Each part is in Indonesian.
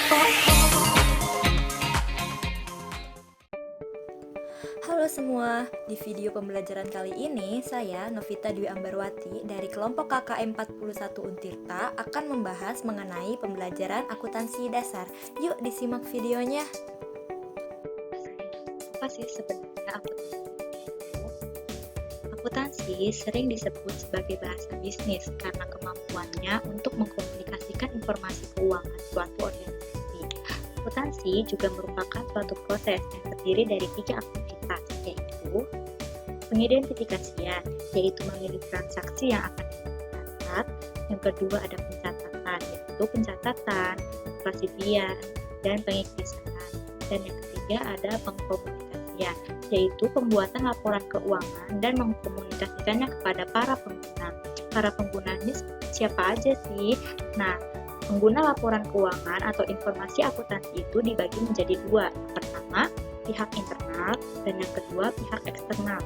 Halo semua, di video pembelajaran kali ini saya Novita Dwi Ambarwati dari kelompok KKM 41 Untirta akan membahas mengenai pembelajaran akuntansi dasar. Yuk disimak videonya. Apa sih sebenarnya akuntansi? Akuntansi sering disebut sebagai bahasa bisnis karena kemampuannya untuk mengkomunikasikan informasi keuangan suatu organisasi. Akuntansi juga merupakan suatu proses yang terdiri dari 3 aktivitas, yaitu pengidentifikasian, yaitu memilih transaksi yang akan dicatat. Yang kedua ada pencatatan, yaitu pencatatan, klasifian, dan pengiktisaran. Dan yang ketiga ada pengkomunikasian, yaitu pembuatan laporan keuangan dan mengkomunikasikannya kepada para pengguna. Para penggunanya siapa aja sih? Nah, pengguna laporan keuangan atau informasi akuntansi itu dibagi menjadi 2. Yang pertama, pihak internal, dan yang kedua, pihak eksternal.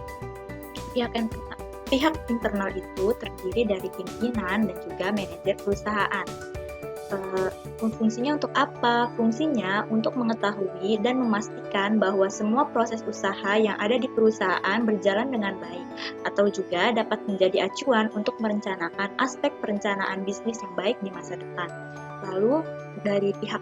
Pihak internal itu terdiri dari pimpinan dan juga manajer perusahaan. Fungsinya untuk apa? Fungsinya untuk mengetahui dan memastikan bahwa semua proses usaha yang ada di perusahaan berjalan dengan baik, atau juga dapat menjadi acuan untuk merencanakan aspek perencanaan bisnis yang baik di masa depan. Lalu dari pihak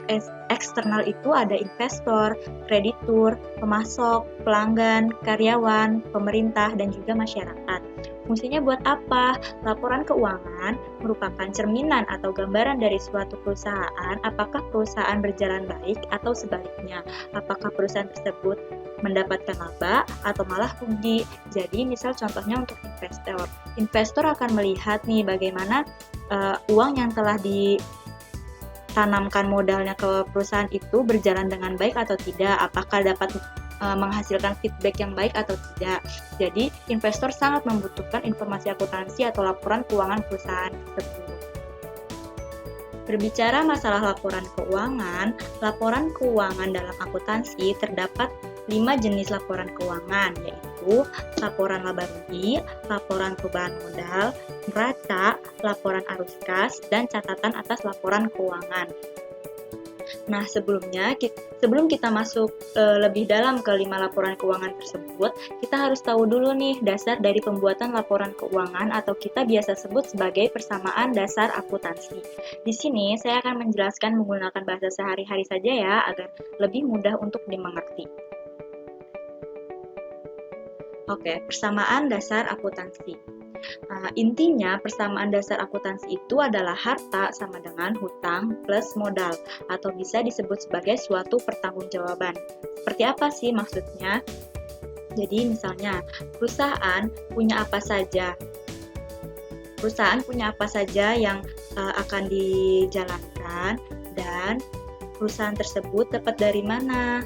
eksternal itu ada investor, kreditur, pemasok, pelanggan, karyawan, pemerintah, dan juga masyarakat. Fungsinya buat apa? Laporan keuangan merupakan cerminan atau gambaran dari suatu perusahaan, apakah perusahaan berjalan baik atau sebaliknya. Apakah perusahaan tersebut mendapatkan laba atau malah rugi. Jadi misal contohnya untuk investor. Investor akan melihat nih bagaimana uang yang telah ditanamkan modalnya ke perusahaan itu berjalan dengan baik atau tidak, apakah dapat menghasilkan feedback yang baik atau tidak. Jadi, investor sangat membutuhkan informasi akuntansi atau laporan keuangan perusahaan tersebut. Berbicara masalah laporan keuangan dalam akuntansi terdapat 5 jenis laporan keuangan, yaitu laporan laba rugi, laporan perubahan modal, neraca, laporan arus kas, dan catatan atas laporan keuangan. Nah, sebelum kita masuk lebih dalam ke 5 laporan keuangan tersebut, kita harus tahu dulu nih dasar dari pembuatan laporan keuangan atau kita biasa sebut sebagai persamaan dasar akuntansi. Di sini saya akan menjelaskan menggunakan bahasa sehari-hari saja ya, agar lebih mudah untuk dimengerti. Oke, persamaan dasar akuntansi. Intinya persamaan dasar akuntansi itu adalah harta sama dengan hutang plus modal, atau bisa disebut sebagai suatu pertanggungjawaban. Seperti apa sih maksudnya? Jadi misalnya perusahaan punya apa saja yang akan dijalankan, dan perusahaan tersebut dapat dari mana.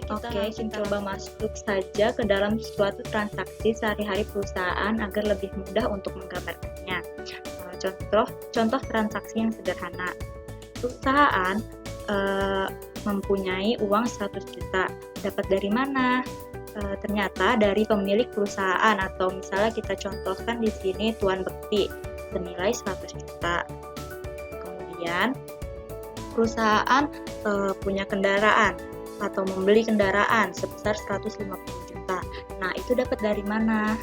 Oke, kita coba masuk saja ke dalam suatu transaksi sehari-hari perusahaan agar lebih mudah untuk menggambarkannya. Contoh transaksi yang sederhana. Perusahaan mempunyai uang 100 juta. Dapat dari mana? Ternyata dari pemilik perusahaan, atau misalnya kita contohkan di sini Tuan Bekti senilai 100 juta. Kemudian perusahaan punya kendaraan atau membeli kendaraan sebesar 150 juta. Nah, itu dapat dari mana?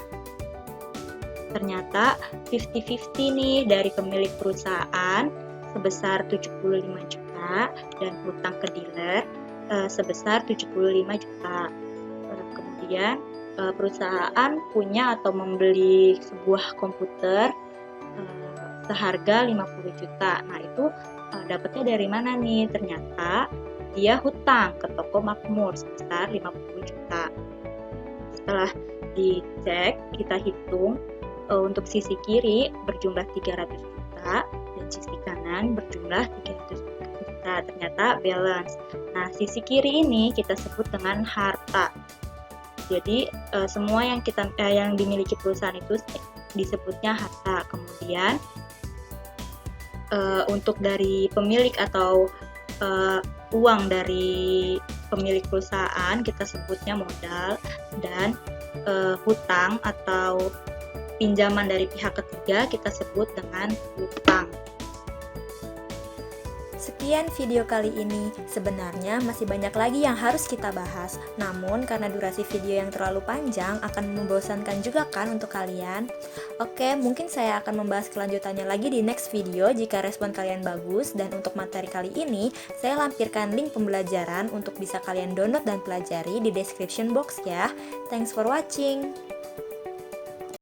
Ternyata 50-50 nih, dari pemilik perusahaan sebesar 75 juta dan hutang ke dealer sebesar 75 juta. Kemudian perusahaan punya atau membeli sebuah komputer seharga 50 juta. Nah, itu dapatnya dari mana nih? Ternyata dia hutang ke toko makmur sebesar 50 juta. Setelah dicek, kita hitung untuk sisi kiri berjumlah 300 juta dan sisi kanan berjumlah 300 juta. Ternyata balance. Nah, sisi kiri ini kita sebut dengan harta. Jadi semua yang dimiliki perusahaan itu disebutnya harta. Kemudian untuk dari pemilik atau uang dari pemilik perusahaan kita sebutnya modal, dan hutang atau pinjaman dari pihak ketiga kita sebut dengan hutang. Sekian video kali ini. Sebenarnya masih banyak lagi yang harus kita bahas. Namun karena durasi video yang terlalu panjang akan membosankan juga kan untuk kalian. Oke, mungkin saya akan membahas kelanjutannya lagi di next video jika respon kalian bagus. Dan untuk materi kali ini, saya lampirkan link pembelajaran untuk bisa kalian download dan pelajari di description box ya. Thanks for watching.